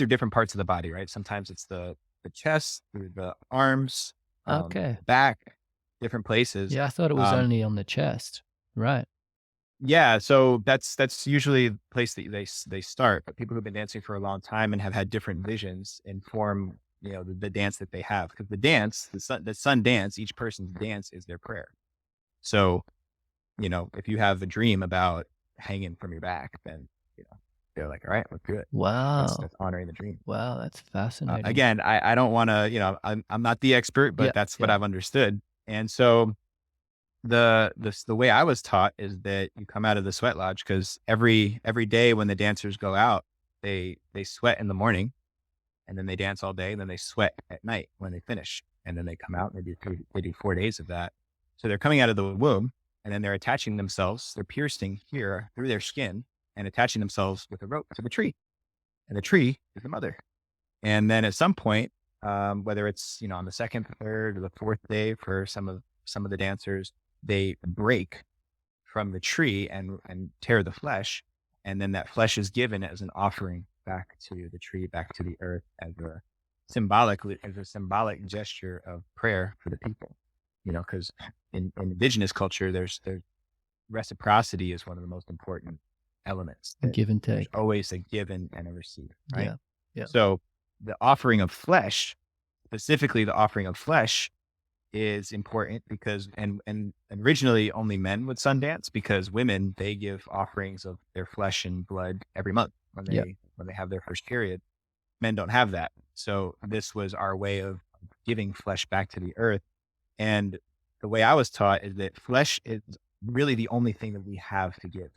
B: different parts of the body, right? Sometimes it's the chest, through the arms,
A: Okay.
B: the back, different places.
A: Yeah, I thought it was
B: Um,
A: only on the chest. Right.
B: Yeah, so that's usually the place that they start. But people who've been dancing for a long time and have had different visions inform the dance that they have, because the sun dance, each person's dance is their prayer. So if you have a dream about hanging from your back, then they're like, all right, let's do it. That's
A: Wow.
B: honoring the dream.
A: Wow, that's fascinating.
B: Again, I don't want to, I'm not the expert,
A: Yeah,
B: but that's what
A: yeah.
B: I've understood. And so the way I was taught is that you come out of the sweat lodge because every day when the dancers go out, they sweat in the morning, and then they dance all day, and then they sweat at night when they finish, and then they come out and they do 4 days of that. So they're coming out of the womb, and then they're attaching themselves. They're piercing here through their skin and attaching themselves with a rope to the tree, and the tree is the mother. And then at some point, whether it's on the second, third, or the fourth day for some of the dancers, they break from the tree and tear the flesh, and then that flesh is given as an offering back to the tree, back to the earth, as a symbolic gesture of prayer for the people. Because in indigenous culture, there's reciprocity is one of the most important elements. That
A: Give and
B: there's
A: take.
B: always a give and a receive, right?
A: Yeah. Yeah.
B: So the offering of flesh, specifically the offering of flesh, is important because and originally only men would sun dance, because women, they give offerings of their flesh and blood every month when
A: Yeah.
B: they have their first period. Men don't have that. So this was our way of giving flesh back to the earth. And the way I was taught is that flesh is really the only thing that we have to give.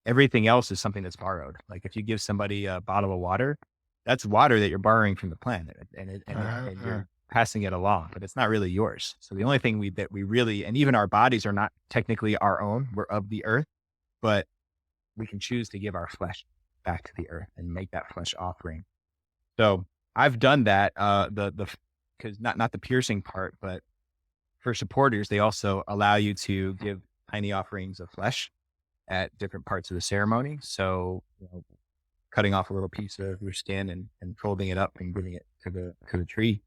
B: Everything else is something that's borrowed. Like if you give somebody a bottle of water, that's water that you're borrowing from the planet, and
A: Ah,
B: you're passing it along, but it's not really yours. So the only thing that we really, and even our bodies are not technically our own. We're of the earth, but we can choose to give our flesh back to the earth and make that flesh offering. So I've done that. Because not the piercing part, but for supporters, they also allow you to give tiny offerings of flesh at different parts of the ceremony. So, cutting off a little piece of your skin and folding it up and giving it to the tree.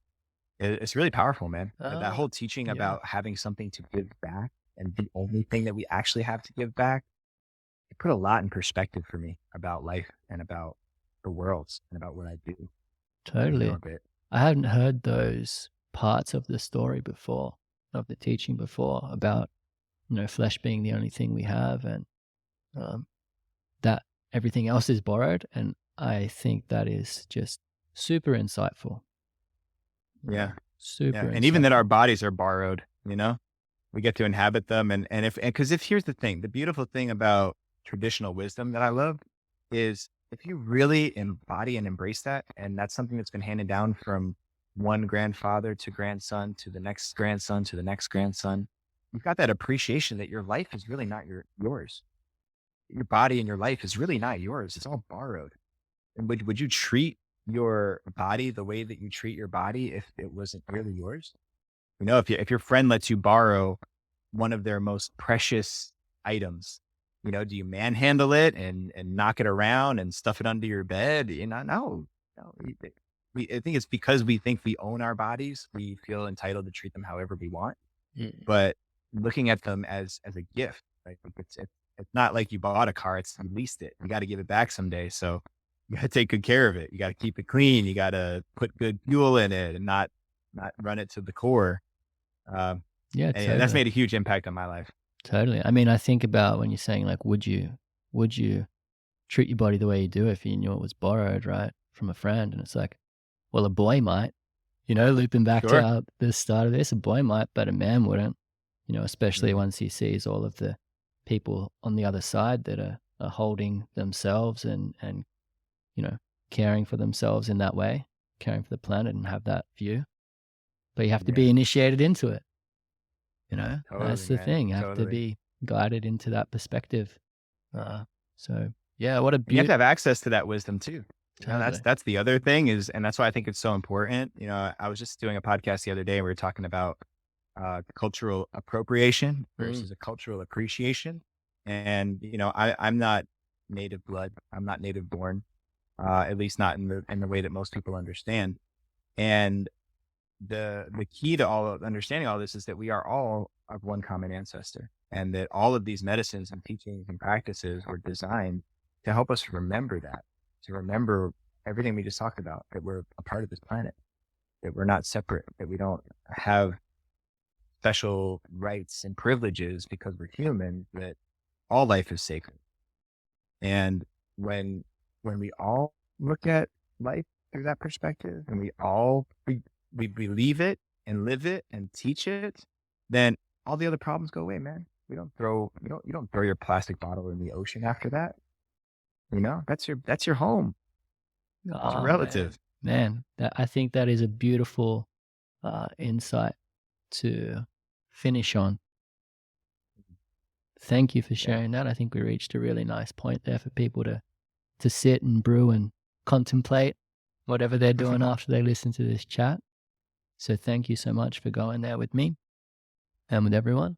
B: It's really powerful, man. That
A: Ah,
B: whole teaching
A: yeah,
B: about having something to give back and the only thing that we actually have to give back, it put a lot in perspective for me about life and about the world and about what I do in
A: totally.
B: orbit.
A: I hadn't heard those parts of the story before, of the teaching before about, flesh being the only thing we have and um, that everything else is borrowed. And I think that is just super insightful.
B: Yeah.
A: Super
B: Yeah. And even that our
A: insightful.
B: bodies are borrowed, we get to inhabit them. Because if here's the thing, the beautiful thing about traditional wisdom that I love is if you really embody and embrace that, and that's something that's been handed down from one grandfather to grandson to the next grandson to the next grandson, you've got that appreciation that your life is really not yours. Your body and your life is really not yours. It's all borrowed. And would you treat your body the way that you treat your body if it wasn't really yours? If your friend lets you borrow one of their most precious items, do you manhandle it and knock it around and stuff it under your bed? No. I think it's because we think we own our bodies. We feel entitled to treat them however we want.
A: Mm.
B: But looking at them as a gift, like it's not like you bought a car; it's you leased it. You got to give it back someday, so you got to take good care of it. You got to keep it clean. You got to put good fuel in it and not run it to the core. Um,
A: Yeah,
B: and yeah, that's
A: totally.
B: made a huge impact on my life.
A: Totally. I mean, I think about when you're saying like, would you treat your body the way you do if you knew it was borrowed, right, from a friend? And it's like, well, a boy might, looping back to
B: Sure.
A: the start of this, a boy might, but a man wouldn't, especially
B: Mhm.
A: once he sees all of the people on the other side that are holding themselves and, you know, caring for themselves in that way, caring for the planet and have that view. But you have to be
B: Yeah,
A: initiated into it, you know?
B: totally,
A: That's the
B: man.
A: thing. You have to
B: Totally.
A: be guided into that perspective. So yeah, what a
B: And you have to
A: beaut.
B: have access to that wisdom too. That's
A: Totally.
B: that's the other thing and that's why I think it's so important. I was just doing a podcast the other day and we were talking about cultural appropriation
A: Mm.
B: versus a cultural appreciation. And I'm not native blood. I'm not native born, at least not in the way that most people understand. And the key to all of understanding all this is that we are all of one common ancestor, and that all of these medicines and teachings and practices were designed to help us remember that, to remember everything we just talked about, that we're a part of this planet, that we're not separate, that we don't have special rights and privileges because we're human, that all life is sacred. And when when we all look at life through that perspective and we believe it and live it and teach it, then all the other problems go away, man. You don't throw your plastic bottle in the ocean after that. That's your home. It's your
A: Oh man,
B: relative.
A: man, that I think that is a beautiful insight to finish on. Thank you for
B: Yeah.
A: sharing that. I think we reached a really nice point there for people to sit and brew and contemplate whatever they're doing after they listen to this chat. So thank you so much for going there with me and with everyone.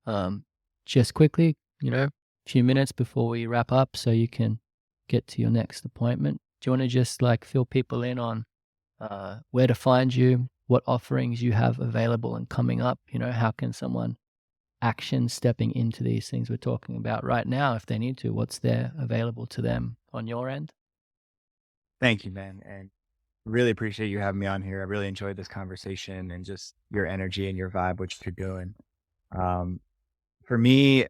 A: Um, just quickly, a few minutes before we wrap up, so you can get to your next appointment. Do you want to just like fill people in on where to find you, what offerings you have available and coming up? How can someone action stepping into these things we're talking about right now if they need to? What's there available to them on your end?
B: Thank you, man. And really appreciate you having me on here. I really enjoyed this conversation and just your energy and your vibe, what you're doing. Um, for me,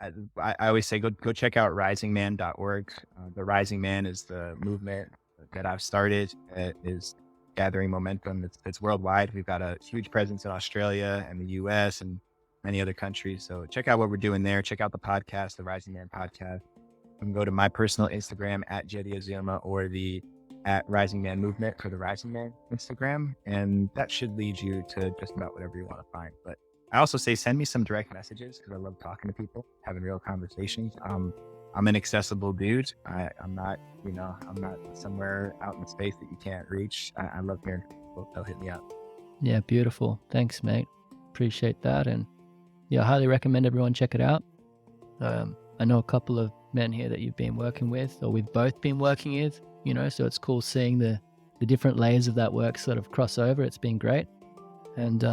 B: I always say go check out risingman.org. The Rising Man is the movement that I've started. It is gathering momentum. It's worldwide. We've got a huge presence in Australia and the US and many other countries. So check out what we're doing there. Check out the podcast, the Rising Man podcast. You can go to my personal Instagram at Jeddy Azuma or the at Rising Man Movement for the Rising Man Instagram. And that should lead you to just about whatever you want to find. But I also say send me some direct messages because I love talking to people, having real conversations. I'm an accessible dude. I'm not somewhere out in space that you can't reach. I love hearing from people. They'll hit me up.
A: Yeah, beautiful. Thanks, mate. Appreciate that. And yeah, I highly recommend everyone check it out. I know a couple of men here that you've been working with, or we've both been working with, so it's cool seeing the different layers of that work sort of cross over. It's been great. And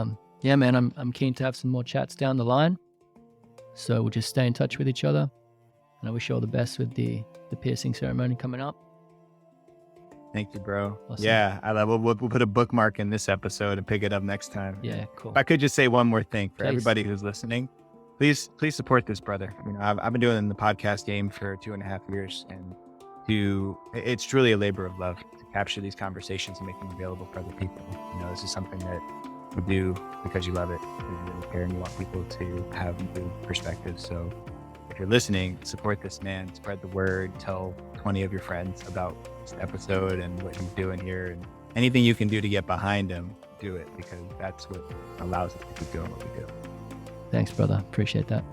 A: yeah, man, I'm keen to have some more chats down the line. So we'll just stay in touch with each other. And I wish you all the best with the piercing ceremony coming up.
B: Thank you, bro.
A: Awesome.
B: Yeah, I love. We'll put a bookmark in this episode and pick it up next time.
A: Yeah, cool.
B: If I could just say one more thing for
A: Please.
B: everybody who's listening, please support this brother. You know, I've been doing the podcast game for 2.5 years, and it's truly a labor of love to capture these conversations and make them available for other people. You know, this is something that you do because you love it and you really care and you want people to have new perspectives. So if you're listening, support this man, spread the word, tell 20 of your friends about this episode and what he's doing here, and anything you can do to get behind him, do it, because that's what allows us to keep doing what we do.
A: Thanks, brother. Appreciate that.